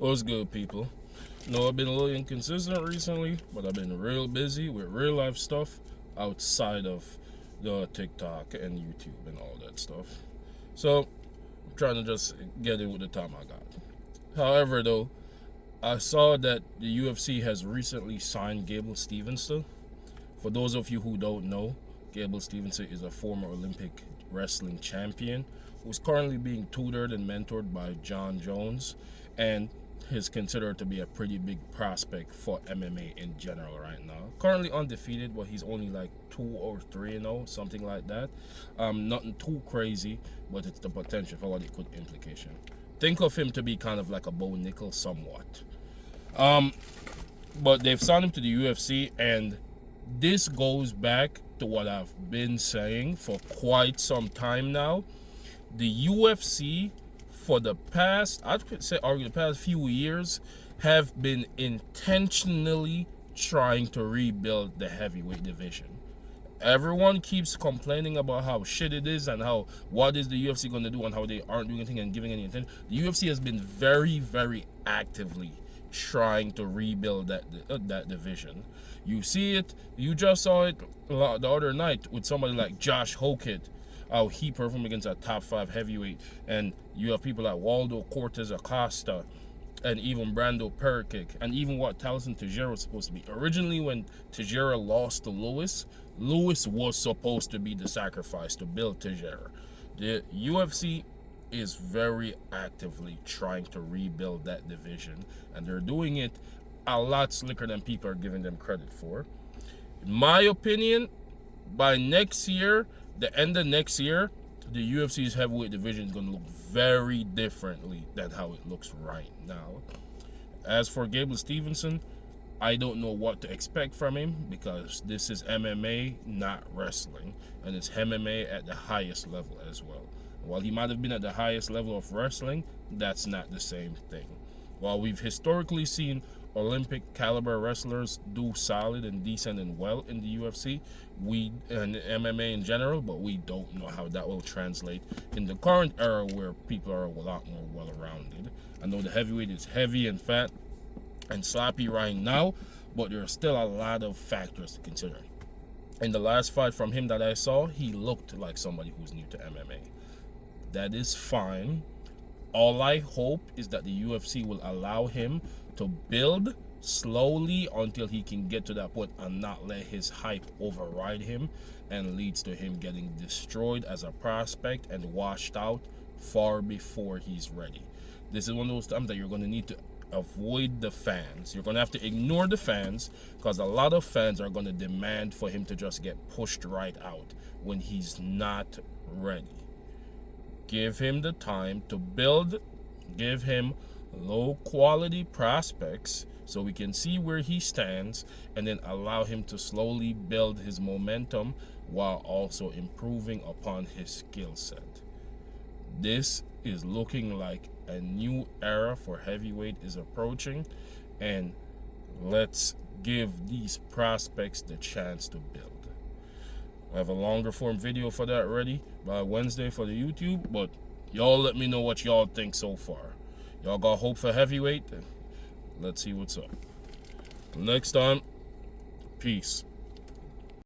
What's good, people? No, I've been a little inconsistent recently, but I've been real busy with real life stuff outside of the TikTok and YouTube and all that stuff. So, I'm trying to just get in with the time I got. However, though, I saw that the UFC has recently signed Gable Stevenson. For those of you who don't know, Gable Stevenson is a former Olympic wrestling champion who's currently being tutored and mentored by John Jones, and is considered to be a pretty big prospect for MMA in general right now. Currently undefeated, but he's only like 2 or 3-0, something like that. Nothing too crazy, but it's the potential for what it could implication. Think of him to be kind of like a Bo Nickel somewhat. But they've signed him to the UFC, and this goes back to what I've been saying for quite some time now. The UFC, for the past, I could say, argue the past few years, have been intentionally trying to rebuild the heavyweight division. Everyone keeps complaining about how shit it is and how what is the UFC going to do and how they aren't doing anything and giving any attention. The UFC has been very, very actively trying to rebuild that division. You see it. You just saw it the other night with somebody like Josh Hokett, how he performed against a top 5 heavyweight, and you have people like Waldo Cortez Acosta and even Brando Perkic, and even what Talison Teixeira was supposed to be. Originally, when Teixeira lost to Lewis was supposed to be the sacrifice to build Teixeira. The UFC is very actively trying to rebuild that division, and they're doing it a lot slicker than people are giving them credit for. In my opinion, by next year, the end of next year, the UFC's heavyweight division is going to look very differently than how it looks right now. As for Gable Stevenson, I don't know what to expect from him because this is MMA, not wrestling, and it's MMA at the highest level as well. While he might have been at the highest level of wrestling, that's not the same thing. While we've historically seen Olympic caliber wrestlers do solid and decent and well in the UFC, and MMA in general, but we don't know how that will translate in the current era where people are a lot more well-rounded. I know the heavyweight is heavy and fat and sloppy right now, but there are still a lot of factors to consider. In the last fight from him that I saw, he looked like somebody who's new to MMA. That is fine. All I hope is that the UFC will allow him to build slowly until he can get to that point and not let his hype override him and leads to him getting destroyed as a prospect and washed out far before he's ready. This is one of those times that you're going to need to avoid the fans. You're going to have to ignore the fans because a lot of fans are going to demand for him to just get pushed right out when he's not ready. Give him the time to build. Give him low quality prospects so we can see where he stands, and then allow him to slowly build his momentum while also improving upon his skill set. This is looking like a new era for heavyweight is approaching, and let's give these prospects the chance to build. I have a longer form video for that ready by Wednesday for the YouTube, but y'all let me know what y'all think so far. Y'all got hope for heavyweight? Let's see what's up. Next time, peace.